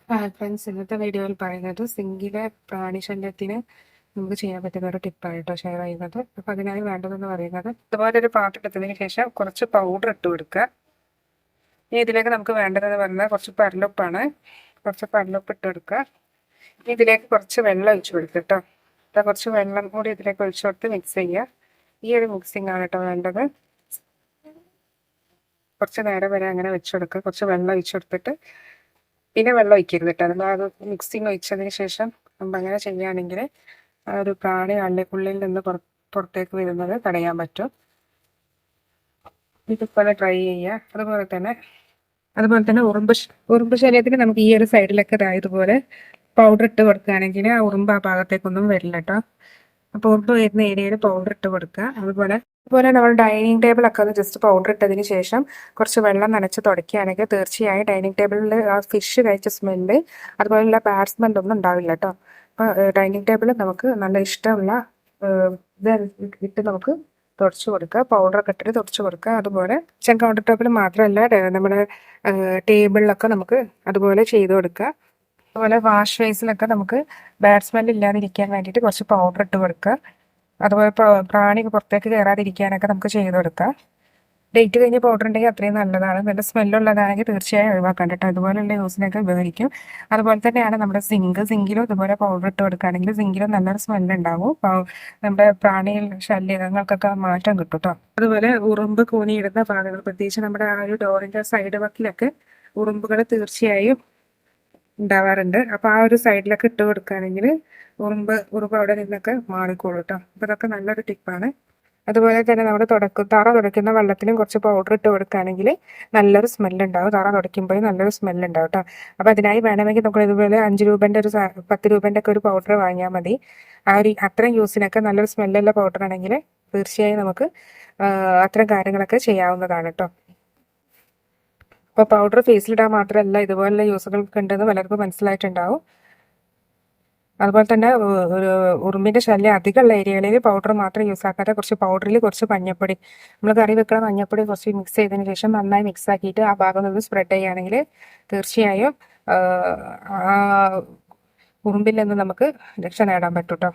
Friends, ഇന്നത്തെ വീഡിയോയിൽ പറയുന്നത് സിങ്കിലെ പ്രാണിശല്യത്തിന് നമുക്ക് ചെയ്യാൻ പറ്റുന്ന ഒരു ടിപ്പായിട്ടോ ഷെയർ ചെയ്യുന്നത്. അപ്പോൾ അതിനായി വേണ്ടതെന്ന് പറയുന്നത്, ഇതുപോലെ ഒരു പാത്രം എടുത്തതിന് ശേഷം കുറച്ച് പൗഡർ ഇട്ട് കൊടുക്കുക. ഇനി ഇതിലേക്ക് നമുക്ക് വേണ്ടതെന്ന് പറയുന്നത് കുറച്ച് പരലുപ്പാണ്. കുറച്ച് പരലുപ്പ് ഇട്ട് കൊടുക്കുക. ഇനി ഇതിലേക്ക് കുറച്ച് വെള്ളം ഒഴിച്ചു കൊടുക്കുക കേട്ടോ. കുറച്ച് വെള്ളം കൂടി ഇതിലേക്ക് ഒഴിച്ചു കൊടുത്ത് മിക്സ് ചെയ്യുക. ഈ ഒരു മിക്സിംഗ് ആണ് കേട്ടോ വേണ്ടത്. കുറച്ച് നേരം വരെ അങ്ങനെ വെച്ച് കൊടുക്കുക. കുറച്ച് വെള്ളം ഒഴിച്ചു കൊടുത്തിട്ട് പിന്നെ വെള്ളം ഒഴിക്കരുത് കേട്ടോ. നമ്മൾ അത് മിക്സിങ് ഒഴിച്ചതിന് ശേഷം നമ്മൾ അങ്ങനെ ചെയ്യുകയാണെങ്കിൽ ആ ഒരു പ്രാണി ഉള്ളിൽ നിന്ന് പുറത്തേക്ക് വരുന്നത് തടയാൻ പറ്റും. ഇതുപോലെ ട്രൈ ചെയ്യുക. അതുപോലെ തന്നെ ഉറുമ്പ് ശല്യത്തിന് നമുക്ക് ഈ ഒരു സൈഡിലൊക്കെ ഇതുപോലെ പൗഡർ ഇട്ട് കൊടുക്കുകയാണെങ്കിൽ ആ ഉറുമ്പ് ആ ഭാഗത്തേക്കൊന്നും വരില്ല കേട്ടോ. അപ്പോൾ ഉറുമ്പ് വരുന്ന ഏരിയയിൽ പൗഡർ ഇട്ട് കൊടുക്കുക. അതുപോലെ നമ്മൾ ഡൈനിങ് ടേബിളൊക്കെ ഒന്ന് ജസ്റ്റ് പൗഡർ ഇട്ടതിന് ശേഷം കുറച്ച് വെള്ളം നനച്ച് തുടക്കുകയാണെങ്കിൽ തീർച്ചയായും ഡൈനിങ് ടേബിളിൽ ആ ഫിഷ് കഴിച്ച സ്മെല്ല് അതുപോലെയുള്ള ബാഡ് സ്മെല്ലൊന്നും ഉണ്ടാവില്ല കേട്ടോ. അപ്പോൾ ഡൈനിങ് ടേബിൾ നമുക്ക് നല്ല ഇഷ്ടമുള്ള ഇത് ഇട്ട് നമുക്ക് തുടച്ചു കൊടുക്കുക. പൗഡറൊക്കെ ഇട്ടിട്ട് തുടച്ചു കൊടുക്കുക. അതുപോലെ കിച്ചൺ കൗണ്ടർ ടോപ്പിൽ മാത്രമല്ല നമ്മുടെ ടേബിളിലൊക്കെ നമുക്ക് അതുപോലെ ചെയ്ത് കൊടുക്കുക. അതുപോലെ വാഷ് ബേസിലൊക്കെ നമുക്ക് ബാഡ് സ്മെൽ ഇല്ലാതിരിക്കാൻ വേണ്ടിയിട്ട് കുറച്ച് പൗഡർ ഇട്ട് കൊടുക്കുക. അതുപോലെ പ്രാണി പുറത്തേക്ക് കയറാതിരിക്കാനൊക്കെ നമുക്ക് ചെയ്ത് കൊടുക്കാം. ഡേറ്റ് കഴിഞ്ഞ് പൗഡർ ഉണ്ടെങ്കിൽ അത്രയും നല്ലതാണ്. നല്ല സ്മെല്ലുള്ളതാണെങ്കിൽ തീർച്ചയായും ഒഴിവാക്കാൻ കേട്ടോ. ഇതുപോലെയുള്ള യൂസിനൊക്കെ ഉപകരിക്കും. അതുപോലെ തന്നെയാണ് നമ്മുടെ സിങ്കിലും ഇതുപോലെ പൗഡർ ഇട്ട് കൊടുക്കുകയാണെങ്കിൽ സിങ്കിലും നല്ലൊരു സ്മെല്ലുണ്ടാവും. നമ്മുടെ പ്രാണിയിൽ ശല്യങ്ങൾക്കൊക്കെ മാറ്റം കിട്ടും കേട്ടോ. അതുപോലെ ഉറുമ്പ് കൂനിയിടുന്ന ഭാഗങ്ങൾ, പ്രത്യേകിച്ച് നമ്മുടെ ആ ഒരു ഡോറിൻ്റെ സൈഡ് വക്കിലൊക്കെ ഉറുമ്പുകൾ തീർച്ചയായും ഉണ്ടാവാറുണ്ട്. അപ്പോൾ ആ ഒരു സൈഡിലൊക്കെ ഇട്ട് കൊടുക്കുകയാണെങ്കിൽ ഉറുമ്പ് അവിടെ നിന്നൊക്കെ മാറിക്കോളൂ കേട്ടോ. അപ്പോൾ ഇതൊക്കെ നല്ലൊരു ടിപ്പാണ്. അതുപോലെ തന്നെ നമ്മുടെ തറ തുടയ്ക്കുന്ന വെള്ളത്തിലും കുറച്ച് പൗഡർ ഇട്ട് കൊടുക്കുകയാണെങ്കിൽ നല്ലൊരു സ്മെല്ലുണ്ടാവും. തറ തുടയ്ക്കുമ്പോൾ നല്ലൊരു സ്മെല്ലുണ്ടാവും കേട്ടോ. അപ്പോൾ അതിനായി വേണമെങ്കിൽ നമുക്ക് ഇതുപോലെ 5 രൂപേൻ്റെ 10 രൂപേൻ്റെ ഒക്കെ ഒരു പൗഡർ വാങ്ങിയാൽ മതി. അത്രയും യൂസിനൊക്കെ നല്ലൊരു സ്മെല്ലുള്ള പൗഡർ ആണെങ്കിൽ തീർച്ചയായും നമുക്ക് അത്തരം കാര്യങ്ങളൊക്കെ ചെയ്യാവുന്നതാണ് കേട്ടോ. അപ്പോൾ പൗഡർ ഫേസിലിടാൻ മാത്രമല്ല ഇതുപോലുള്ള യൂസുകൾക്ക് ഉണ്ടെന്ന് പലർക്കും മനസ്സിലായിട്ടുണ്ടാവും. അതുപോലെ തന്നെ ഉറുമ്പിൻ്റെ ശല്യം അധികമുള്ള ഏരിയകളിൽ പൗഡർ മാത്രം യൂസ് ആക്കാതെ പൗഡറിൽ കുറച്ച് മഞ്ഞപ്പൊടി, നമ്മൾ കറി വെക്കുന്ന മഞ്ഞപ്പൊടി കുറച്ച് മിക്സ് ചെയ്തതിന് ശേഷം നന്നായി മിക്സ് ആക്കിയിട്ട് ആ ഭാഗം നിന്ന് സ്പ്രെഡ് ചെയ്യുകയാണെങ്കിൽ തീർച്ചയായും ആ ഉറുമ്പിൽ നിന്ന് നമുക്ക് രക്ഷ നേടാൻ പറ്റും കേട്ടോ.